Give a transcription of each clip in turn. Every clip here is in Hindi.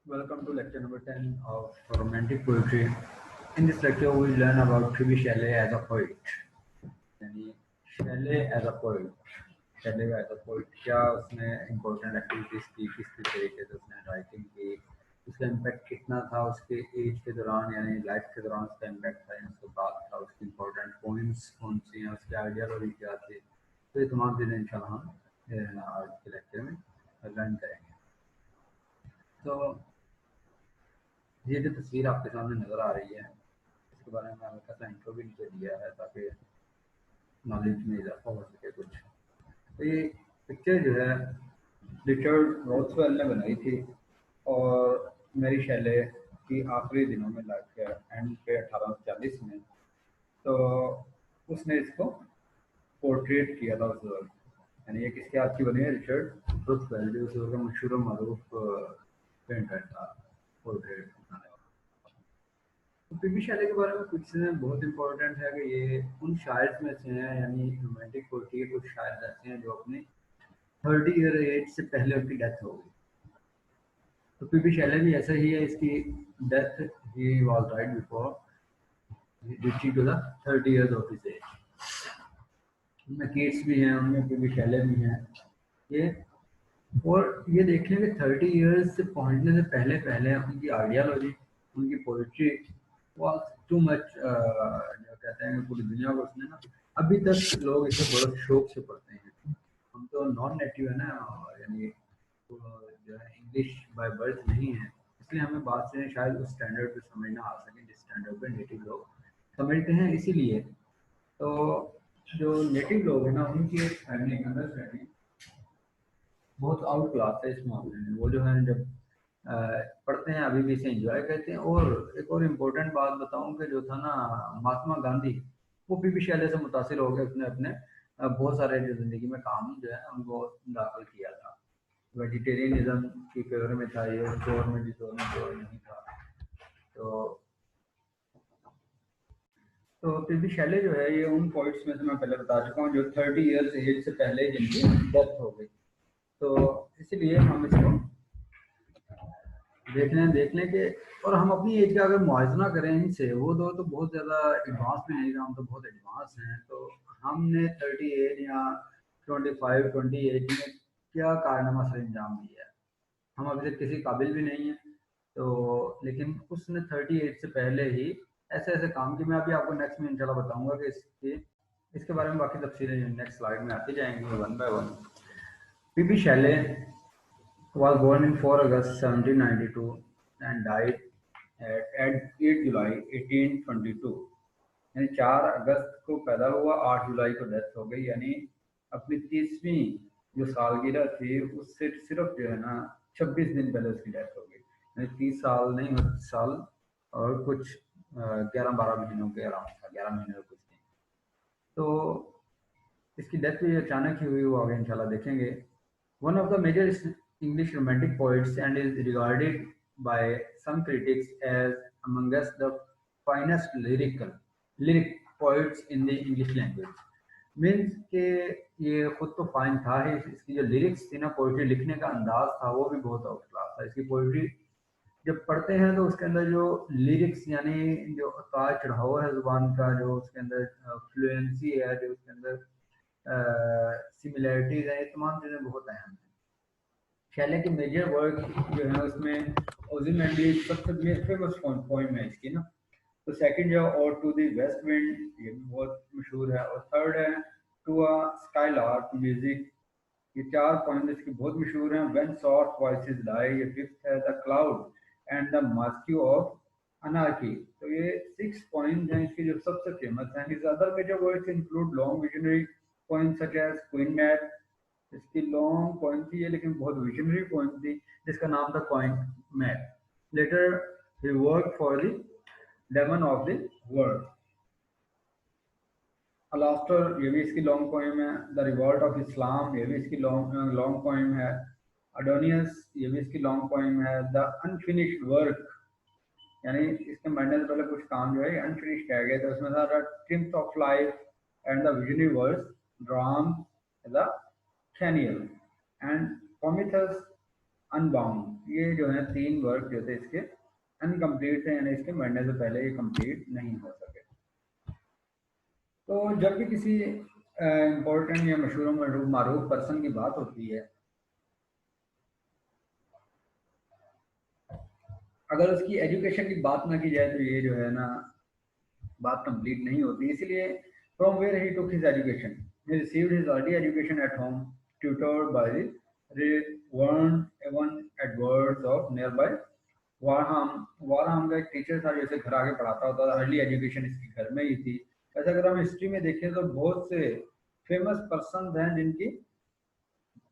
Welcome to lecture number 10 of romantic poetry. In this lecture, we learn about Phoebe Shelley as a poet. यानी Shelley as a poet. Shelley as a poet क्या उसने important activities की, किस तरीके से उसने राइटिंग की, उसका इम्पैक्ट कितना था उसके एज के दौरान यानी लाइफ के दौरान उसका इम्पैक्ट था, उसके बाद था उसकी इम्पोर्टेंट पॉइंट्स कौन सी हैं, उसकी आइडियालॉजी क्या थी, तो ये तमाम चीज़ें इंशाल्लाह हम आज के लेक्चर में लर्न करेंगे। तो ये जो तस्वीर आपके सामने नज़र आ रही है इसके बारे में हल्का सा इंट्रो भी नीचे दिया है ताकि नॉलेज में इजाफा हो सके कुछ। तो ये पिक्चर जो है रिचर्ड रोथवेल ने बनाई थी और मेरी शैले की आखिरी दिनों में लाइफ के एंड पे 1840 में, तो उसने इसको पोर्ट्रेट किया था उस वक्त। यानी ये किसके हाथ की बनी है? रिचर्ड रोथवेल, जो उस वक्त का मशहूर मरूफ पेंटर था, पोर्ट्रेट बनाने वाला। तो पीबी शैले के बारे में कुछ चीज़ें बहुत इंपॉर्टेंट है कि ये उन शायर्स में से हैं, यानी रोमांटिक पोइट्री के कुछ शायर ऐसे हैं जो अपने 30 ईयर एज से पहले उनकी डेथ हो गई। तो पीबी शैले भी ऐसा ही है, इसकी डेथ ही was right before reaching to the 30 years of his age. उनमें केट्स भी हैं, उनमें पीबी शैले भी हैं ये। और ये देख लें कि 30 इयर्स से पहुंचने से पहले पहले उनकी आइडियालॉजी, उनकी पोइट्री वाज टू मच, जो कहते हैं पूरी दुनिया को उसने ना, अभी तक लोग इसे बड़ा शौक से पढ़ते हैं। हम तो नॉन नेटिव है ना, यानी तो जो है इंग्लिश बाय बर्थ नहीं है, इसलिए हमें बात से शायद उस स्टैंडर्ड पे समझ ना आ सके जिस स्टैंडर्ड पे नेटिव लोग समझते हैं। इसीलिए तो जो नेटिव लोग हैं ना, उनकी एक अंडरस्टैंडिंग बहुत आउट क्लास है इस मामले में। वो जो है जब पढ़ते हैं अभी भी इसे एंजॉय करते हैं। और एक और इम्पोर्टेंट बात बताऊं कि जो था ना, महात्मा गांधी वो पीबी शैले से मुतासिर हो गए, उसने अपने बहुत सारे जो जिंदगी में काम जो है उनको दाखिल किया था। वेजिटेरियनिज्म की फेवर में था ये, उस दौर में, जिस दौर में जो नहीं था। तो पीबी शैले जो है ये उन पॉइंट्स में से मैं पहले बता चुका हूँ जो 30 ईयर्स एज से पहले जिनकी डेथ हो गई। तो इसीलिए हम इसको देख लें कि, और हम अपनी एज का अगर मुआवजा करें इनसे, वो तो बहुत ज़्यादा एडवांस भी नहीं था, हम तो बहुत एडवांस हैं। तो हमने 38 या 25-28 में क्या कारनामा सर अंजाम दिया है? हम अभी तक किसी काबिल भी नहीं है। तो लेकिन उसने 38 से पहले ही ऐसे ऐसे काम किए। मैं अभी आपको नेक्स्ट में इंशाल्लाह बताऊंगा कि इसके बारे में बाकी तफसीलें नेक्स्ट स्लाइड में आती जाएंगी one by one. PB Shelley was born in 4 August 1792 and died at 8 July 1822। यानी 4 अगस्त को पैदा हुआ, 8 जुलाई को डेथ हो गई। यानी अपनी 30वीं जो सालगिरह थी उससे सिर्फ जो है ना 26 दिन पहले उसकी डेथ हो गई। यानी 30 साल नहीं, 29 साल और कुछ 11-12 महीनों के अराउंड था, 11 महीने और कुछ दिन। तो इसकी डेथ भी अचानक ही हुई, वो आगे इंशाल्लाह देखेंगे। One of the major English romantic poets and is regarded by some critics as amongst the finest lyric poets in the English language। Means के ये खुद तो फाइन था ही, इसकी जो लिरिक्स थी ना, पोइट्री लिखने का अंदाज था वो भी बहुत आउट क्लास था। इसकी पोइट्री जब पढ़ते हैं तो उसके अंदर जो लिरिक्स यानी जो उतार चढ़ाव है ज़ुबान का, जो उसके अंदर फ्लुएंसी है, जो उसके अंदर सिमिलैरिटीज है, ये तमाम चीज़ें बहुत अहम हैं। शैले के मेजर वर्क जो है उसमें ओजिमेंडी सबसे फेमस पोइम है इसकी ना। तो सेकंड जो और टू द वेस्ट विंड, ये भी बहुत मशहूर है। और थर्ड है टू अ स्काईलार्क म्यूजिक। ये 4 पोइम इसकी बहुत मशहूर हैं। व्हेन सॉफ्ट वॉइसेस डाई, ये फिफ्थ है the cloud and the masque of anarchy. तो ये 6 पॉइंट्स हैं इसकी जो सबसे फेमस हैं। His other major works include long visionary poems such as queen Mab. इसकी लॉन्ग पोइम थी ये, लेकिन बहुत विजनरी पोइम थी, जिसका नाम था Queen Mab. Later he work for the demon of the world. Alastor, ये भी इसकी लॉन्ग पोइम है। द रिवॉल्ट ऑफ इस्लाम, ये भी इसकी लॉन्ग पोइम है। अडोनियस, ये भी इसकी लॉन्ग पोइम है। द अनफिनिश्ड वर्क, यानी इसके मरने से पहले कुछ काम जो है अनफिनिश्ड रह गए थे, उसमें था the triumph of life and the visionary verse drama the Khaniel and Prometheus unbound, ये जो है तीन वर्क जो थे इसके अनकम्प्लीट थे, यानी इसके मरने से पहले ये कंप्लीट नहीं हो सके। तो जब भी किसी इम्पोर्टेंट या मशहूर मारूफ पर्सन की बात होती है, अगर उसकी एजुकेशन की बात ना की जाए तो ये जो है ना बात कंप्लीट नहीं होती। इसलिए from where he took his education, he received his early education at home, tutored by the Reverend Evan Edwards of nearby वारहाम। वारहाम का एक टीचर था जो इसे घर आके पढ़ाता होता था। अर्ली एजुकेशन इसकी घर में ही थी। ऐसे अगर हम हिस्ट्री में देखें तो बहुत से फेमस पर्सन हैं जिनकी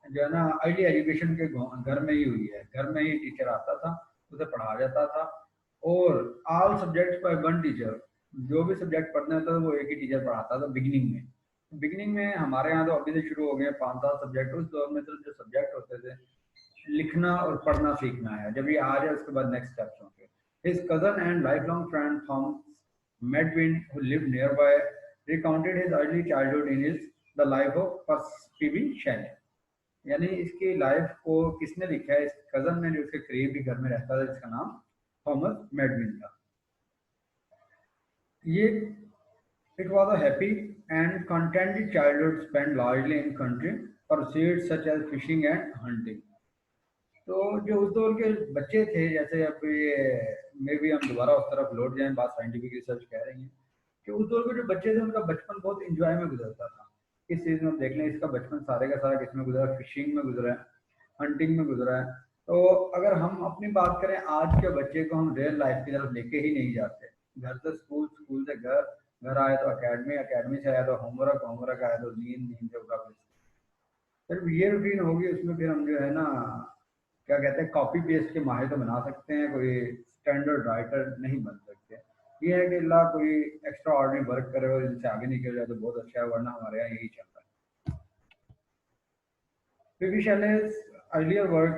जो है ना अर्ली एजुकेशन के घर में ही हुई है। घर में ही टीचर आता था, उसे पढ़ाया जाता था, और all subjects by one teacher, जो भी सब्जेक्ट पढ़ना होता था वो एक ही टीचर पढ़ाता था बिगिनिंग में। बिगिनिंग में हमारे यहाँ तो अभी से शुरू हो गए 5 साल सब्जेक्ट, उस दौर में तो जो सब्जेक्ट होते थे लिखना और पढ़ना सीखना है। जब ये आ जाए उसके बाद नेक्स्ट स्टेप्स होंगे। His cousin and lifelong friend Thomas Medwin, who lived nearby, recounted his early childhood in his The Life of Percy B. Shelley। यानी इसकी लाइफ को किसने लिखा है? इस कजन ने जो उसके करीब भी घर में रहता था, जिसका नाम थॉमस मेडविन था। ये it was a happy and contented childhood spend largely in country pursuits such as fishing and hunting. तो जो उस दौर के बच्चे थे, जैसे अब ये मे भी हम दोबारा उस तरफ लौट जाएं, बात साइंटिफिक रिसर्च कह रही है कि उस दौर के जो बच्चे थे उनका बचपन बहुत इंजॉय में गुजरता था। इस चीज़ में देख लें, इसका बचपन सारे का सारा किसमें गुजरा? फिशिंग में गुजरा है, हंटिंग में गुजरा है। तो अगर हम अपनी बात करें, आज के बच्चे को हम रियल लाइफ की तरफ लेके ही नहीं जाते। घर से स्कूल, स्कूल से घर, घर आए तो अकेडमी, अकेडमी से आया तो होमवर्क, होमवर्क आया तो नींद, नींद से उठा। फिर ये रूटीन होगी, उसमें फिर हम जो है ना क्या कहते हैं, कॉपी पेस्ट के माहिर तो बना सकते हैं, कोई स्टैंडर्ड राइटर नहीं बन सकते। ये है कि अल्लाह कोई एक्स्ट्रा ऑर्डिनरी वर्क करे और इनसे आगे निकल जाए तो बहुत अच्छा है, वरना हमारे यहाँ यही चल रहा है। PV Shelley's earlier work,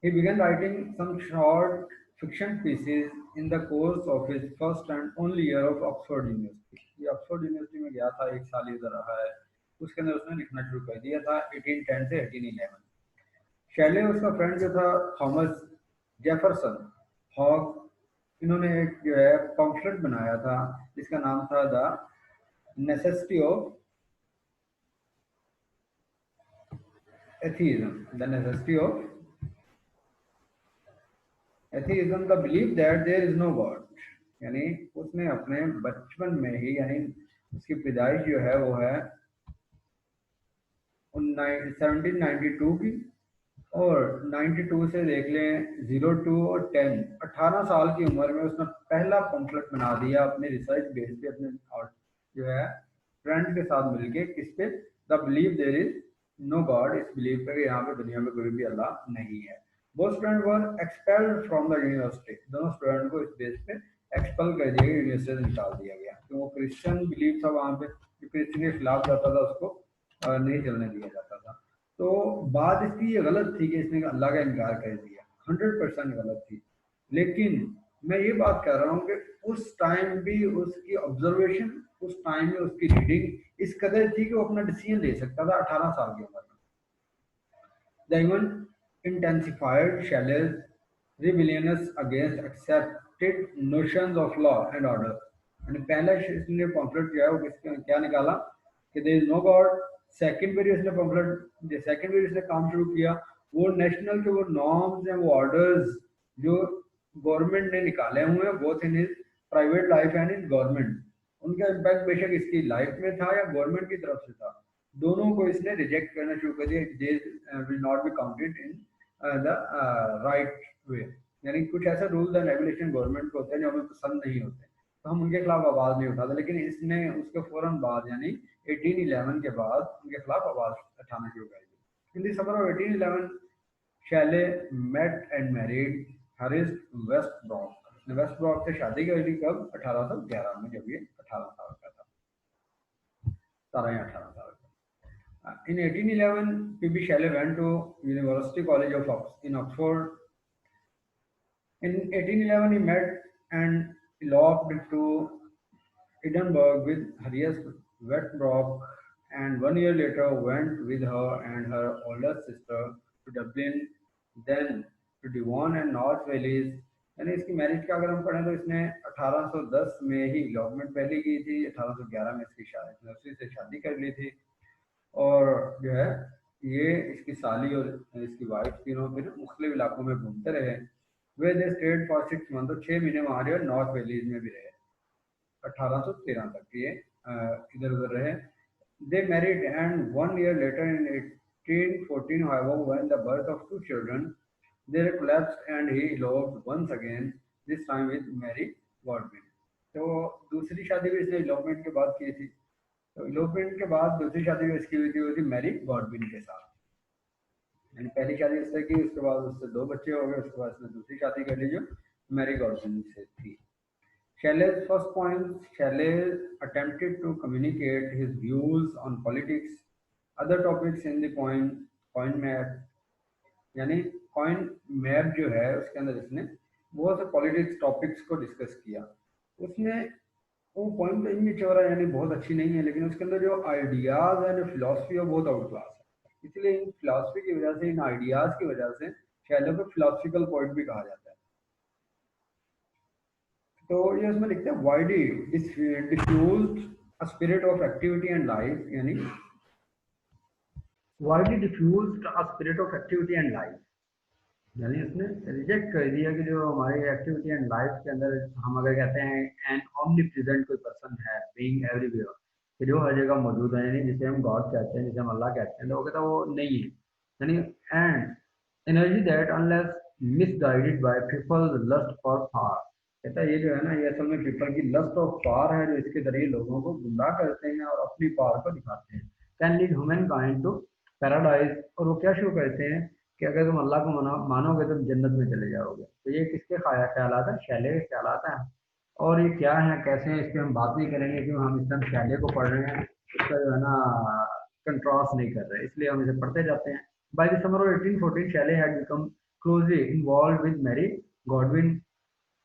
he began writing some short fiction pieces in the course of his first and only year of Oxford University। ये ऑक्सफोर्ड यूनिवर्सिटी में गया था, एक साल इधर रहा है, उसके अंदर उसने लिखना शुरू कर दिया था 1810 से 1811। शैले उसका फ्रेंड जो था थॉमस जेफरसन हॉग, इन्होंने एक जो है पम्फलेट बनाया था जिसका नाम था the necessity of atheism. The necessity of atheism, the believe that there is no god. यानी उसने अपने बचपन में ही, यानी उसकी पैदाइश जो है वो है 1792 की, और 92 से देख लें 02 और 10, 18 साल की उम्र में उसने पहला पम्फलेट बना दिया अपने रिसर्च बेस पे, अपने और जो है फ्रेंड्स के साथ मिलके। किस पे? The believe there is no god, इस बिलीव पे यहाँ पे दुनिया में कोई भी अल्लाह नहीं है। वो student were expelled from the university, दोनों स्टूडेंट को इस बेस पे एक्सपेल कर दिया गया, यूनिवर्सिटी से निकाल दिया गया। तो वो क्रिश्चियन बिलीव था वहाँ पे, जो क्रिश्चियन के खिलाफ जाता था उसको नहीं चलने दिया जाता था। तो बात इसकी ये गलत थी कि इसने अल्लाह का इनकार कर दिया, 100% गलत थी। लेकिन मैं ये बात कर रहा हूँ कि उस टाइम भी उसकी ऑब्जर्वेशन, उस टाइम में उसकी रीडिंग इस कदर थी कि वो अपना डिसीजन ले सकता था 18 साल की उम्र में। The event intensified Shelley's rebellions against accepted notions of law and order। यानी पहला इसने पॉम्फलेट जो है वो क्या निकाला कि there is no god. Second पे इसने पॉम्फलेट, सेकंड पे इसने काम शुरू किया, वो नेशनल के वो नॉर्म्स हैं, वो ऑर्डर्स जो गवर्नमेंट ने निकाले हुए हैं, both in his private life and in government, उनका इम्पैक्ट बेशक इसकी लाइफ में था या गवर्नमेंट की तरफ से था, दोनों को इसने रिजेक्ट करना शुरू कर दिया। They will not be counted in the right way. यानी कुछ ऐसे रूल्स एंड रेगुलेशन गवर्नमेंट को होते हैं जो हमें पसंद नहीं होते, तो हम उनके खिलाफ आवाज़ नहीं उठाते। लेकिन इसने उसके फौरन बाद, यानी 1811 के बाद उनके खिलाफ आवाज़ उठाना शुरू कर दी। In December of 1811 Shelley met and married Harriet Westbrook. उसने वेस्टब्रॉक से शादी कर ली कब? 1811 में, जब ये 18 साल का था, 17 या 18 साल का। In 1811, P.B. Shelley went to University College of in Oxford. In 1811, he met and eloped to Edinburgh with Harriet Westbrook, and 1 year later went with her and her older sister to Dublin, then to Devon and North Wales। यानी इसकी मैरिज का अगर हम पढ़ें तो इसने 1810 में ही इलॉटमेंट पहले की थी, 1811 में इसकी शादी नर्सरी से शादी कर ली थी। और जो है ये इसकी साली और इसकी वाइफ तीनों फिर मुख्तलिफ इलाकों में घूमते रहे। वे दे स्टेड फॉर 6 मंथ, तो 6 महीने वहाँ जो है नॉर्थ वेलीज में भी रहे। 1813 तक ये इधर उधर रहे। They married, and 1 year later, in 1814, however, when the birth of two children, they collapsed and he eloped once again, this time with Mary Godwin। तो दूसरी शादी भी इसने इलोपमेंट के बाद की थी। तो इलोपमेंट के बाद दूसरी शादी भी इसकी हुई थी, वो थी मैरी गॉडविन के साथ। यानी पहली शादी इससे की, उसके बाद उससे 2 बच्चे हो गए, उसके बाद इसने दूसरी शादी कर ली जो मैरी गॉडविन से थी। Shelley's first point, Shelley attempted to communicate his views on politics, other topics in the coin map। यानी coin map जो है उसके अंदर इसने बहुत से पॉलिटिक्स टॉपिक्स को डिस्कस किया। उसने वो पॉइंट तो इमेच्योर है, यानी बहुत अच्छी नहीं है, लेकिन उसके अंदर जो आइडियाज है, जो फिलोसफी है, बहुत आउट क्लास है। इसलिए इन फिलोसफी की वजह से, इन आइडियाज की वजह से शैलो को फिलोसफिकल पोइट भी कहा जाता है। तो ये उसमें लिखते हैं widely diffused a spirit of activity and life, यानी widely diffused a spirit of activity and life, यानी उसने रिजेक्ट कर दिया कि जो हमारी एक्टिविटी एंड लाइफ के अंदर हम अगर कहते हैं एन ओमनी प्रेजेंट कोई पर्सन है, बीइंग एवरीवेयर, कि जो हर जगह मौजूद है, यानी जिसे हम गॉड कहते हैं, जिसे हम अल्लाह कहते हैं, तो वो कहता है वो नहीं है। यानी and energy that unless misguided by people's lust for power, कहता है ये जो है ना, ये असल में पीपल की लस्ट ऑफ पावर है, जो इसके जरिए लोगों को गुमराह करते हैं और अपनी पावर को दिखाते हैं। Can lead human kind to paradise, और वो क्या शो करते हैं कि अगर तुम अल्लाह को मानोगे तो जन्नत में चले जाओगे। तो ये किसके ख्यालात हैं? शैले के ख्यालात हैं। और ये क्या है, कैसे हैं, इस पर हम बात नहीं करेंगे, क्योंकि हम इस टाइम शैले को पढ़ रहे हैं, इसका जो है ना कंट्रास्ट नहीं कर रहे, इसलिए हम इसे पढ़ते जाते हैं। By the summer of 1814 Shelley had become closely involve with Mary Godwin.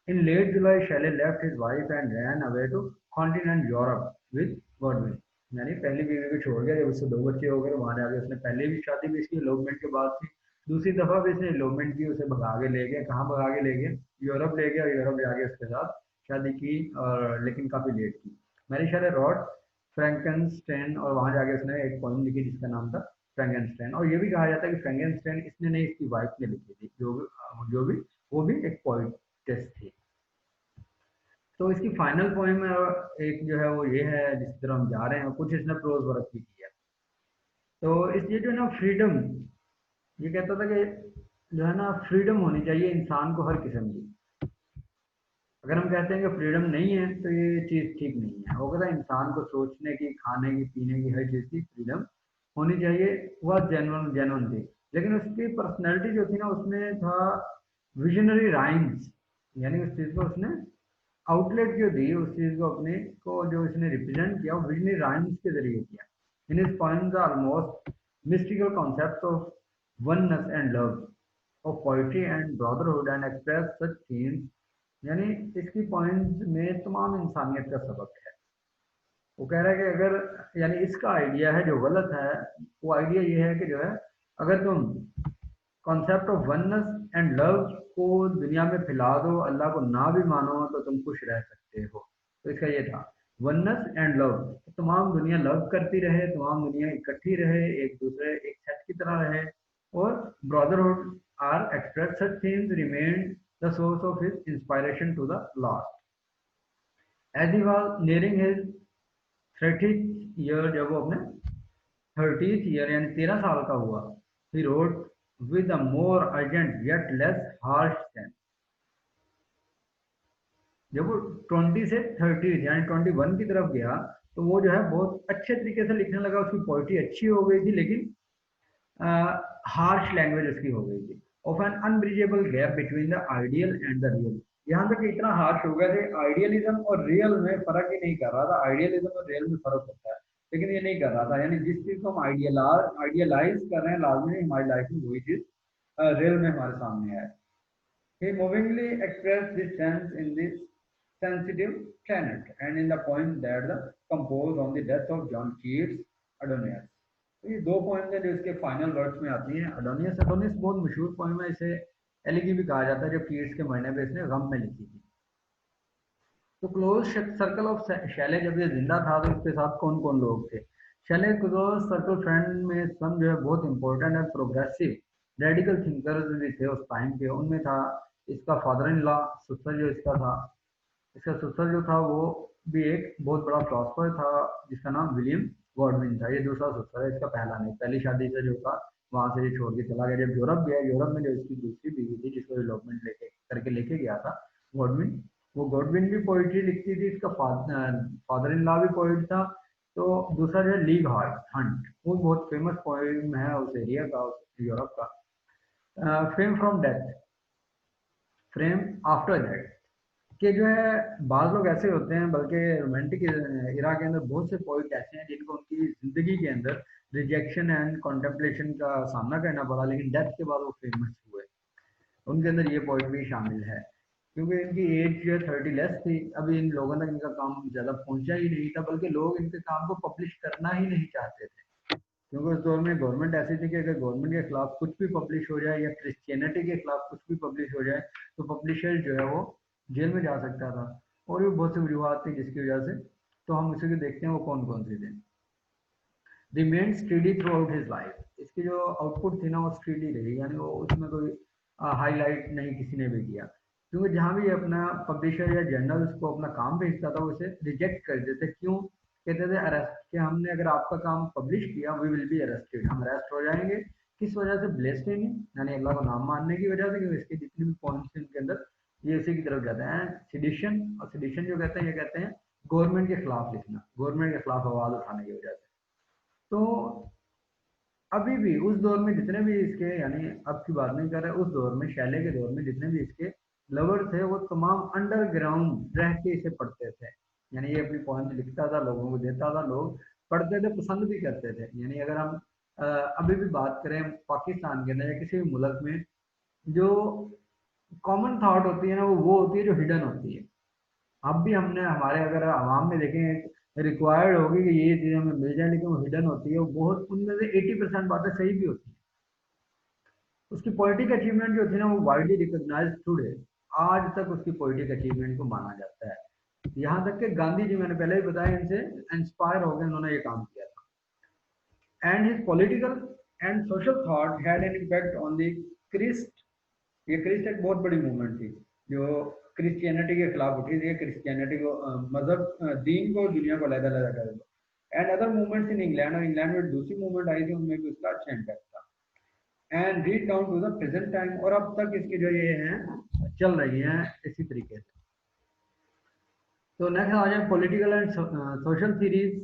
In late July, Shelley left his wife and ran away to continent Europe with Godwin। यानी पहली बीवी को छोड़ गया, जब उससे 2 बच्चे हो गए, वहां जाके उसने पहले भी शादी भी इसकी इलोपमेंट के बाद थी, दूसरी दफा भी इसने इलोपमेंट की, उसे भगा के ले गए। कहाँ भगा के ले गए? यूरोप ले गए, और यूरोप जाके उसके साथ शादी की, और लेकिन काफी लेट की। मैरी शेले रॉड फ्रैंकनस्टाइन, और वहां जाके उसने एक पोइम लिखी जिसका नाम था फ्रैंकनस्टाइन। और ये भी कहा जाता है कि फ्रैंकनस्टाइन इसने नहीं, इसकी वाइफ ने लिखी थी, जो भी वो भी एक पोइटेस थी। तो इसकी फाइनल पोएम एक जो है वो ये है, जिस तरह हम जा रहे हैं, कुछ इसने प्रोज वर्क भी किया। तो इसलिए जो है ना फ्रीडम, ये कहता था कि जो है ना फ्रीडम होनी चाहिए इंसान को हर किस्म की। अगर हम कहते हैं कि फ्रीडम नहीं है तो ये चीज़ ठीक नहीं है। वो कहता है इंसान को सोचने की, खाने की, पीने की, हर चीज़ की फ्रीडम होनी चाहिए। वह जेनुअन थी, लेकिन उसकी पर्सनैलिटी जो थी ना, उसमें था विजनरी राइम्स, यानी उस चीज़ को उसने आउटलेट जो दी, उस चीज को अपने को जो इसने रिप्रेजेंट किया, वो विजनरी राइम्स के जरिए किया। In his poems are almost mystical concepts of oneness and love, of poetry and brotherhood, and express such themes. यानी इसकी पोएम्स में तमाम इंसानियत का सबक है। वो कह रहा है कि अगर, यानी इसका आइडिया है जो गलत है, वो आइडिया ये है कि जो है, अगर तुम concept of oneness and love को दुनिया में फैला दो, अल्लाह को ना भी मानो, तो तुम खुश रह सकते हो। तो इसका ये था वननेस एंड लव, तमाम दुनिया लव करती रहे, तमाम दुनिया इकट्ठी रहे, एक दूसरे एक छत की तरह रहे। और brotherhood are express such things remain the source of his inspiration to the last. As he was nearing his 30th year, जब वो अपने 30th ईयर यानी 13 साल का हुआ, ही road with a more urgent yet less harsh sense। जब वो 20 से 30 यानी 21 की तरफ गया, तो वो जो है बहुत अच्छे तरीके से लिखने लगा, उसकी पोइट्री अच्छी हो गई थी, लेकिन हार्श लैंग्वेज उसकी हो गई थी। Of an unbridgeable gap between the ideal and the real. यहाँ तक इतना हार्श हो गए थे, आइडियलिज्म और रियल में फर्क ही नहीं कर रहा था। आइडियलिज्म और रियल में फर्क होता है, लेकिन ये नहीं कर रहा था। यानी जिस चीज को हम आइडियलाइज कर रहे हैं, लाजमी हमारी लाइफ में वही चीज रियल में हमारे सामने है। He movingly expressed this sense in this sensitive planet and in the poem that the composed on the death of John Keats, Adonais। ये दो पोएम है जो इसके फाइनल वर्ड्स में आती हैं। अडोनियस, अडोनियस बहुत मशहूर पोएम है, इसे एलिगी भी कहा जाता है, जो कीट्स के मरने पे इसने गम में लिखी थी। तो क्लोज सर्कल ऑफ शैले जब ये जिंदा था तो इसके साथ कौन कौन लोग थे? शैले क्लोज सर्कल फ्रेंड में सम जो है बहुत important and progressive radical thinkers भी थे उस टाइम के। उनमें था इसका फादर इन लॉ, ससुर जो इसका था, इसका ससुर जो था वो भी एक बहुत बड़ा फिलोसफर था जिसका नाम विलियम गॉडविन था। ये दूसरा ससुर है, इसका पहला नहीं। पहली शादी से जो था वहां से ये छोड़ के चला गया। जब यूरोप गया, यूरोप में जो इसकी दूसरी बीवी थी जिसको डेवलपमेंट लेके करके लेके गया था गॉडविन, वो गॉडविन भी पोइट्री लिखती थी। इसका फादर इन लॉ भी पोइट था। तो दूसरा जो है लीग हार्ट हंट, वो बहुत फेमस पोइम है उस एरिया का, उस यूरोप का। Frame from death, frame after death, कि जो है बाज लोग ऐसे होते हैं, बल्कि रोमांटिक इरा के अंदर बहुत से पोइट ऐसे हैं जिनको उनकी जिंदगी के अंदर रिजेक्शन एंड कॉन्टेम्पलेशन का सामना करना पड़ा, लेकिन डेथ के बाद वो फेमस हुए। उनके अंदर ये पॉइंट भी शामिल है, क्योंकि इनकी एज जो है 30 लेस थी। अभी इन लोगों तक इनका काम ज़्यादा पहुंचा ही नहीं था, बल्कि लोग इनके काम को पब्लिश करना ही नहीं चाहते थे, क्योंकि उस दौर में गवर्नमेंट ऐसी थी कि अगर गवर्नमेंट के खिलाफ कुछ भी पब्लिश हो जाए या क्रिश्चियनिटी के खिलाफ कुछ भी पब्लिश हो जाए तो पब्लिशर जो है वो जेल में जा सकता था। और भी बहुत सी वजूहत थी जिसकी वजह से। तो हम उसी को देखते हैं वो कौन कौन सी थे। Remain study through out his life, इसकी जो आउटपुट थी ना वो स्टडी रही, यानी वो उसमें कोई हाईलाइट नहीं किसी ने भी किया, क्योंकि जहाँ भी अपना पब्लिशर या जर्नल्स को अपना काम भेजता था वो उसे रिजेक्ट कर देते। क्यों? कहते थे अरेस्ट, कि हमने अगर आपका काम पब्लिश किया वी विल बी अरेस्टेड, हम अरेस्ट हो जाएंगे। किस वजह से? ब्लेस्फेमी, यानी अल्लाह को नाम मानने की वजह से, क्योंकि इसके जितने भी पॉइंट्स हैं इनके अंदर ये इसी की तरफ जाते हैं। सिडिशन, और सिडिशन जो कहते हैं ये कहते हैं गवर्नमेंट के खिलाफ लिखना, गवर्नमेंट के खिलाफ आवाज उठाने की वजह से। तो अभी भी उस दौर में जितने भी इसके, यानी अब की बात नहीं कर रहे, उस दौर में शैले के दौर में जितने भी इसके लवर थे वो तमाम अंडरग्राउंड रह के इसे पढ़ते थे। यानी ये अपनी पॉइंट लिखता था, लोगों को देता था, लोग पढ़ते थे, पसंद भी करते थे। यानी अगर हम अभी भी बात करें पाकिस्तान के अंदर या किसी भी मुल्क में, जो कॉमन थॉट होती है ना वो होती है जो हिडन होती है। अब भी हमने हमारे अगर आवाम में देखें रिक्वायर्ड होगी कि ये चीज़ हमें मिल जाए, लेकिन वो हिडन होती है। वो बहुत, उनमें से 80% बातें सही भी होती हैं। उसकी पॉलिटिक अचीवमेंट जो थी ना वो वाइडली रिकॉग्नाइज्ड टुडे, आज तक उसकी पॉलिटिक अचीवमेंट को माना जाता है। यहाँ तक कि गांधी जी, मैंने पहले ही बताया, इनसे इंस्पायर हो गए, उन्होंने ये काम किया था। And his political and social thought had an impact on the Christ. ये क्रिस्ट एक बहुत बड़ी मूवमेंट थी जो क्रिश्चियनिटी के खिलाफ उठी थी। क्रिश्चियनिटी को मजहब, दीन को, दुनिया को अलग अलग कर दो। And other movements in England, और इंग्लैंड में दूसरी मूवमेंट आई थी, उनमें भी उसका अच्छा इम्पैक्ट था। And read down to the present time, और अब तक इसकी जो ये हैं चल रही हैं इसी तरीके से। तो नेक्स्ट आ जाए political and social series,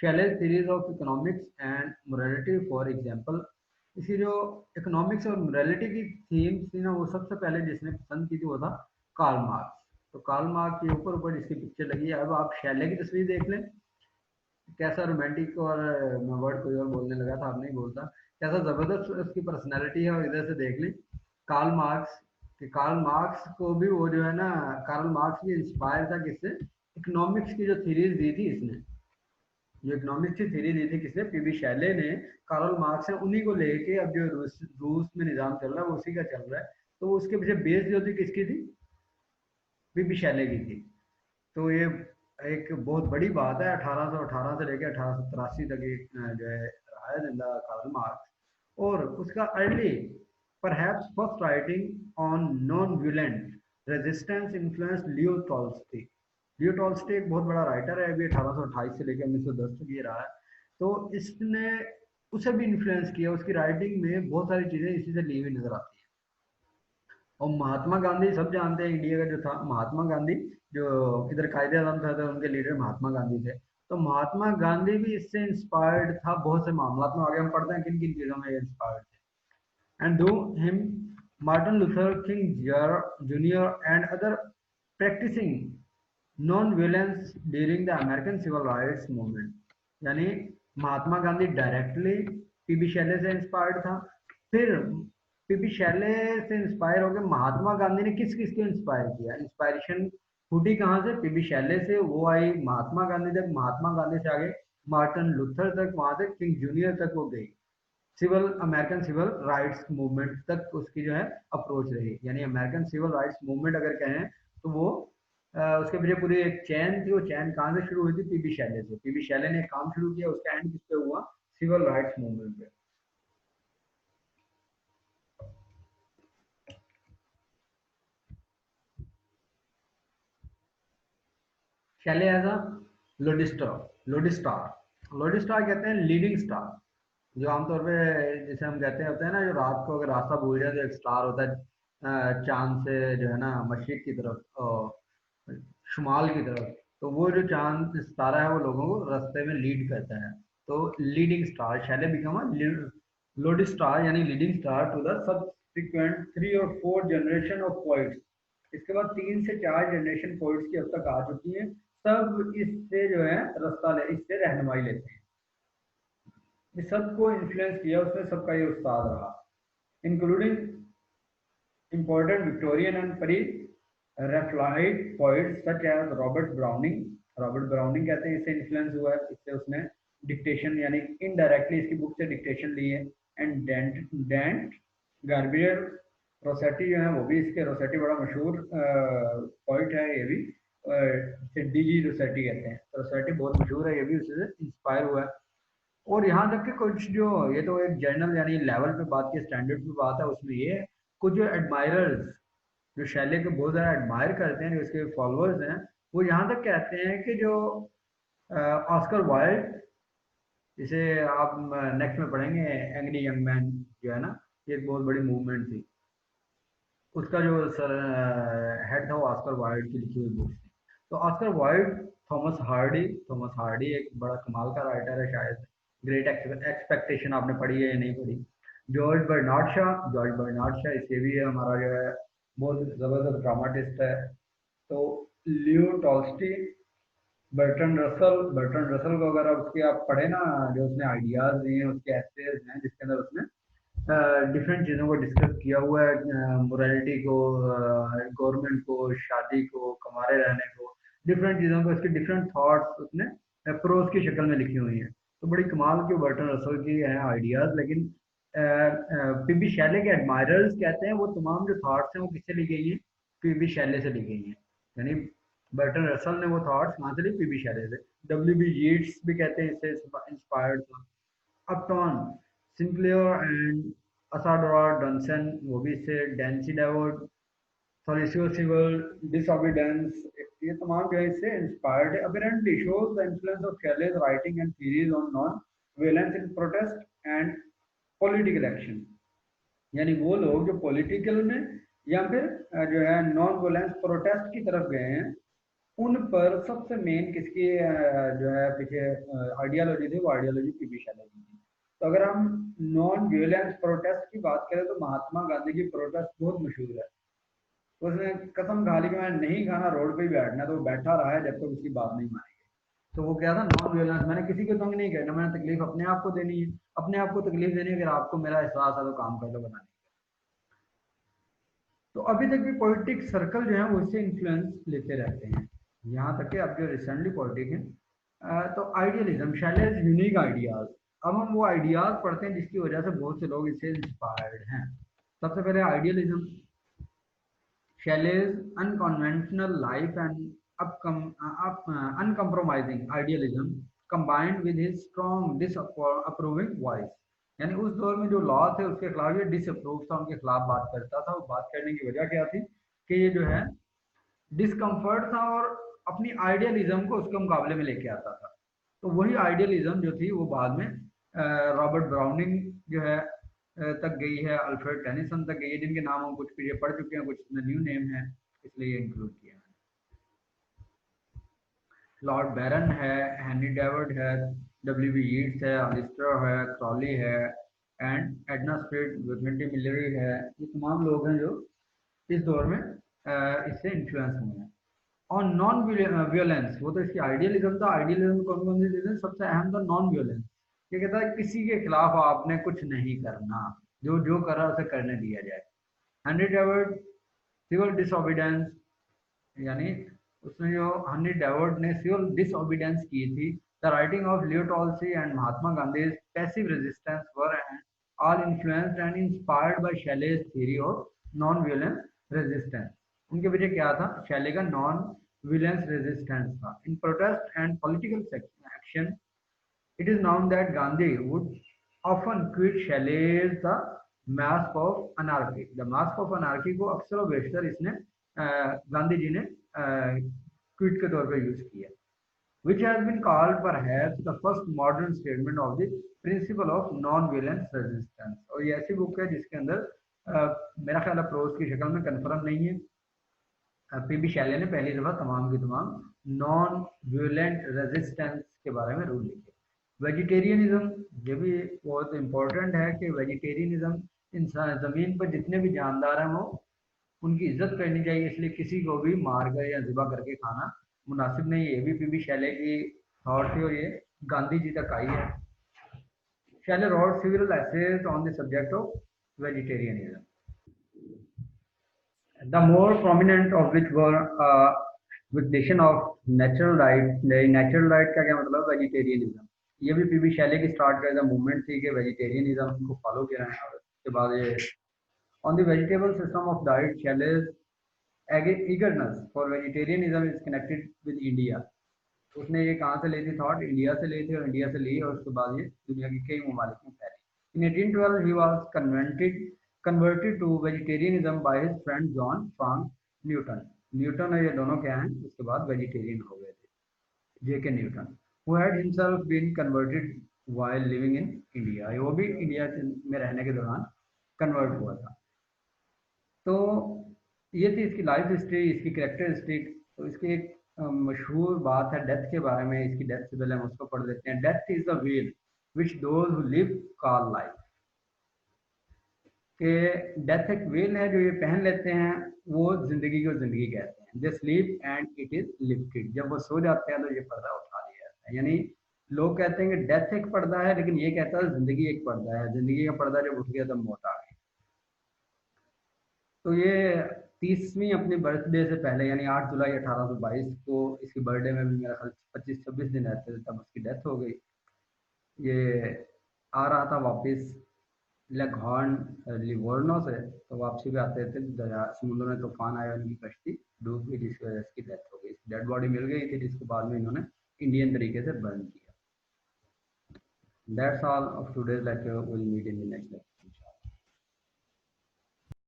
Shelley's series of economics and morality. For example, इसकी जो इकोनॉमिक्स और मोरालिटी की थीम्स थी ना वो सबसे पहले जिसने पसंद की थी वो था कार्ल मार्क्स। तो कार्ल मार्क्स के ऊपर ऊपर इसकी पिक्चर लगी है। अब आप शैले की तस्वीर देख लें, कैसा रोमांटिक, और मैं वर्ड कोई और बोलने लगा था, आप नहीं बोलता, कैसा जबरदस्त उसकी पर्सनैलिटी है। और इधर से देख लें कार्ल मार्क्स, कि कार्ल मार्क्स को भी वो जो है ना, कार्ल मार्क्स भी इंस्पायर था किससे? इकोनॉमिक्स की जो थीरीज दी थी इसने, जो इकोनॉमिक्स की थ्योरी दी थी किसने? पीबी शैले ने। कार्ल मार्क्स है, उन्हीं को लेके अब जो रूस रूस में निजाम चल रहा है वो उसी का चल रहा है। तो उसके पीछे बेस जो थी किसकी थी? पीबी शैले की थी। तो ये एक बहुत बड़ी बात है। 1818 से लेकर 1883 तक ये जो है रहा है जिंदा कार्ल मार्क्स। और उसका early perhaps first writing on non violent resistance influence Leo Tolstoy. Leo Tolstoy एक बहुत बड़ा राइटर है, अभी 1828 से लेकर 1910 तक ये रहा है। तो इसने उसे भी इन्फ्लुएंस किया, उसकी राइटिंग में बहुत सारी चीजें इसी से ली हुई नजर आती है। और महात्मा गांधी सब जानते हैं, इंडिया का जो था महात्मा गांधी, जो इधर कायदे आजम था, तो उनके लीडर महात्मा गांधी थे। तो महात्मा गांधी भी इससे इंस्पायर्ड था बहुत से मामला में। आगे हम पढ़ते हैं किन किन चीजों में इंस्पायर्ड थे। And though him Martin Luther King junior and other practicing non violence during the American civil rights movement. यानी Mahatma Gandhi directly PB Shelley से इंस्पायर्ड था। फिर पीबी शैले से इंस्पायर होकर महात्मा गांधी ने किस किस को इंस्पायर किया? इंस्पायरेशन फूटी कहाँ से? पीबी शैले से, वो आई महात्मा गांधी तक, महात्मा गांधी से आगे मार्टिन लूथर तक, वहां तक किंग जूनियर तक वो गई। Civil American civil rights movement तक उसकी जो है अप्रोच रही। यानी अमेरिकन सिविल राइट्स मूवमेंट अगर कहें तो वो उसके पीछे पूरी एक चैन थी। वो चैन कहाँ से शुरू हुई थी? पीबी शैले से। पीबी शैले ने काम शुरू किया, उसका एंड किस पे हुआ? सिविल राइट्स मूवमेंट पे। शैले एज अ लोडिस्टर लोडिस्टार लोडिस्टार कहते हैं लीडिंग स्टार, जो आमतौर पे जैसे हम कहते होते हैं ना, जो रात को अगर रास्ता भूल जाए तो एक स्टार होता है चांद से जो है ना मशरिक की तरफ, शुमाल की तरफ। तो वो जो चांद सितारा है वो लोगों को रास्ते में लीड करता है। तो leading star Shelley become a lode star, यानी leading star to the subsequent 3 और 4 जनरेशन ऑफ पोइट्स। इसके बाद 3 से 4 जनरेशन पोइट्स की अब तक आ चुकी हैं। सब इससे जो है इससे रहनुमाई लेते हैं। ये सबको इन्फ्लुएंस किया उसने, सबका ये उस्ताद रहा। Including important Victorian and pre-Raphaelite poets such as Robert Browning। Robert browning कहते हैं इससे इन्फ्लुएंस हुआ है, इससे उसने डिक्टेशन यानी इनडायरेक्टली इसकी बुक से डिक्टेशन ली है। एंड डेंट गार्बियर रोसेटी जो है वो भी इसके, रोसेटी बड़ा मशहूर पोइट है ये भी, डीजी रोसेटी कहते हैं। रोसेटी बहुत मशहूर है, ये भी उससे इंस्पायर हुआ है। और यहाँ तक कि कुछ जो, ये तो एक जर्नल यानी लेवल पे बात की, स्टैंडर्ड पे बात है, उसमें ये कुछ जो एडमायरर्स जो शैले को बहुत ज़्यादा एडमायर करते हैं, जो इसके फॉलोअर्स हैं, वो यहाँ तक कहते हैं कि जो ऑस्कर वाइल्ड, जिसे आप नेक्स्ट में पढ़ेंगे, एंग्री यंग मैन जो है ना, ये एक बहुत बड़ी मूवमेंट थी। उसका जो सर हेड था वो ऑस्कर वाइल्ड की लिखी हुई बुक थी। तो ऑस्कर वाइल्ड, थॉमस हार्डी एक बड़ा कमाल का राइटर है शायद। ग्रेट एक्सपेक्टेशन आपने पढ़ी है या नहीं पढ़ी? जॉर्ज बर्नार्ड शॉ इससे भी है हमारा जो है बहुत ज़बरदस्त ड्रामाटिस्ट है। तो लियो टॉल्स्टी, बर्ट्रन रसल को अगर आप उसके आप पढ़े ना, जो उसने आइडियाज दिए हैं, उसके एसेज हैं जिसके अंदर उसने डिफरेंट चीज़ों को डिस्कस किया हुआ है, मोरालिटी को, गवर्नमेंट को, शादी को, कमारे रहने को, डिफरेंट चीज़ों को, इसके डिफरेंट थॉट्स उसने प्रोज की शक्ल में लिखी हुई हैं। तो बड़ी कमाल की बर्टन रसल की हैं आइडियाज। लेकिन पीबी शैले के एडमायरर्स कहते हैं वो तमाम जो थॉट्स हैं वो किससे ली गई हैं? पीबी शैले से ली गई हैं। यानी बर्टन रसल ने वो थॉट्स कहाँ से ली? पीबी शैले से। डब्ल्यू बी यीट्स भी कहते हैं इससे इंस्पायर्ड था। अपटॉन सिंक्लेयर एंड असाडोरा डॉनसन, वो भी इससे, डेंसी डेवोड, सॉलिसियो सिविल, डिसओबीडेंस, ये तमाम जो है इससे इंस्पायर्ड है। Apparently shows the influence of Shelley's writing and theories on non violence in protest and political action. यानी वो लोग जो पॉलिटिकल में या फिर जो है नॉन वायलेंस प्रोटेस्ट की तरफ गए हैं, उन पर सबसे मेन किसकी जो है पीछे आइडियोलॉजी थी, वो आइडियोलॉजी पीबी शैले की थी। तो अगर हम नॉन वायलेंस प्रोटेस्ट की बात करें तो महात्मा गांधी की प्रोटेस्ट बहुत मशहूर है। तो उसने कसम खा ली कि मैं नहीं खाना, रोड पे ही बैठना, तो वो बैठा रहा है जब तक उसकी बात नहीं मानी गई। तो वो क्या था? नॉन वायलेंस, मैंने किसी को तंग नहीं करना, मैंने तकलीफ अपने आप को देनी है, अपने आप को तकलीफ देनी है। अगर आपको मेरा एहसास है तो काम कर लो, बनाने। तो अभी तक भी पॉलिटिक्स सर्कल जो है वो इससे इन्फ्लुएंस लेते रहते हैं, यहाँ तक कि अब जो रिसेंटली पॉलिटिक है। तो आइडियलिज्म, शैलेज यूनिक आइडियाज। अब हम वो आइडियाज पढ़ते हैं जिसकी वजह से बहुत से लोग इससे इंस्पायर्ड हैं। सबसे पहले idealism, Shelley's unconventional life and uncompromising idealism combined with his strong disapproving voice। यानी उस दौर में जो लॉ थे उसके खिलाफ ये डिसअप्रूव था, उनके खिलाफ बात करता था। वो बात करने की वजह क्या थी? कि ये जो है डिसकंफर्ट था और अपनी आइडियलिज्म को उसके मुकाबले में लेके आता था। तो वही आइडियलिज्म जो थी वो बाद में रॉबर्ट ब्राउनिंग जो है तक गई है, अल्फ्रेड टेनिसन तक गई है, जिनके नाम हम कुछ पीछे पढ़ चुके हैं, कुछ न्यू नेम है, इसलिए इंक्लूड किया है। लॉर्ड बैरन है, हेनरी डेविड है, डब्ल्यू बी यीट्स है, अलिस्टर है, क्रॉली है, एंड एडना स्पिरिट, विक्मेंटी मिलरी है। ये तमाम लोग हैं जो इस दौर में इससे इन्फ्लुएंस हुए हैं। और नॉन वियोलेंस, वो तो इसकी आइडियलिज्म था। आइडियलिज्म कौन कौन सी चीजें? सबसे अहम था नॉन वियोलेंस। ये कहता है किसी के खिलाफ आपने कुछ नहीं करना, जो जो कर रहा है उसे करने दिया जाए। हेनरी डेविड, सिविल डिसोबीडेंस, यानी उसने जो हेनरी डेविड ने सिविल डिसोबीडेंस की थी The writing of Leo Tolstoy and Mahatma Gandhi's passive resistance were all influenced and inspired by Shelley's theory of non-violent resistance. उनके पीछे क्या था? शैले का नॉन विलेंस रेजिस्टेंस था. In protest and political action, it is known that Gandhi would often quote Shelley's The Mask of Anarchy. The Mask of Anarchy को अक्सर और बेशतर इसने गांधी जी ने क्विट के तौर पर यूज किया, which has been called perhaps the first modern statement of the principle of non-violence resistance. और ये ऐसी बुक है जिसके अंदर मेरा ख्याल है प्रोज की शक्ल में कंफर्म नहीं है, पीबी शैले ने पहली दफा तमाम की तमाम नॉन वियोलेंट रेजिस्टेंस के बारे में रूल लिखे. वेजिटेरियनिज्म, ये भी बहुत इंपॉर्टेंट है कि वेजिटेरियनिज्म, इंसान जमीन पर जितने भी जानदार हैं वो उनकी इज्जत करनी चाहिए, इसलिए किसी को भी मार कर या ज़िबा करके खाना मुनासिब नहीं है. ये भी पीबी शैले की थॉट थी और ये गांधी जी तक आई है. Shelley wrote several essays on the subject of vegetarianism. The more prominent of which were with dictation of natural diet. Natural diet का क्या मतलब? वेजिटेरियनिज्म. ये भी पीबी शैले की स्टार्ट करदा मूवमेंट थी कि वेजिटेरियनिज्म को फॉलो किया है. और उसके बाद ये on the vegetable system of diet, Shelley's eagerness for vegetarianism is connected with India. उसने ये कहाँ से ली थी थॉट? इंडिया से ली थी, और इंडिया से ली और उसके बाद ये दुनिया के कई ममालिक में फैली. In 1812 he was converted to vegetarianism by his friend John Frank Newton. Newton और ये दोनों क्या हैं? उसके बाद वेजिटेरियन हो गए थे. J.K. Newton, who had himself been converted while living in India. वो भी इंडिया में रहने के दौरान कन्वर्ट हुआ था. तो ये थी इसकी लाइफ हिस्ट्री, इसकी कैरेक्टर हिस्ट्री. तो इसकी एक मशहूर बात है डेथ के बारे में. इसकी डेथ से पहले हम उसको पढ़ लेते हैं. Death is the well which those who live call life. कि डेथ एक वेल है जो ये पहन लेते हैं, वो जिंदगी को जिंदगी कहते हैं. They sleep and it is lifted. जब वो सो जाते हैं तो ये पर्दा उठा दिया जाता है. यानी लोग कहते हैं कि डेथ एक पर्दा है, लेकिन ये कहता है जिंदगी एक पर्दा है. जिंदगी का पर्दा जब उठ गया तब मौत आ गई. तो ये 30वीं अपनी बर्थडे से पहले यानी 8 जुलाई 1822 को, इसकी बर्थडे में भी मेरा ख्याल 25-26 दिन रहते थे, तब उसकी डेथ हो गई. ये आ रहा था वापस लेघॉर्न लिवोर्नो से, तो वापसी पे आते थे समुद्र में तूफान आया, उनकी कश्ती डूब गई, जिसकी वजह से इसकी डेथ हो गई. डेड बॉडी मिल गई थी जिसके बाद में इन्होंने इंडियन तरीके से बर्न किया. That's all of today's lecture. Will meet in the next lecture.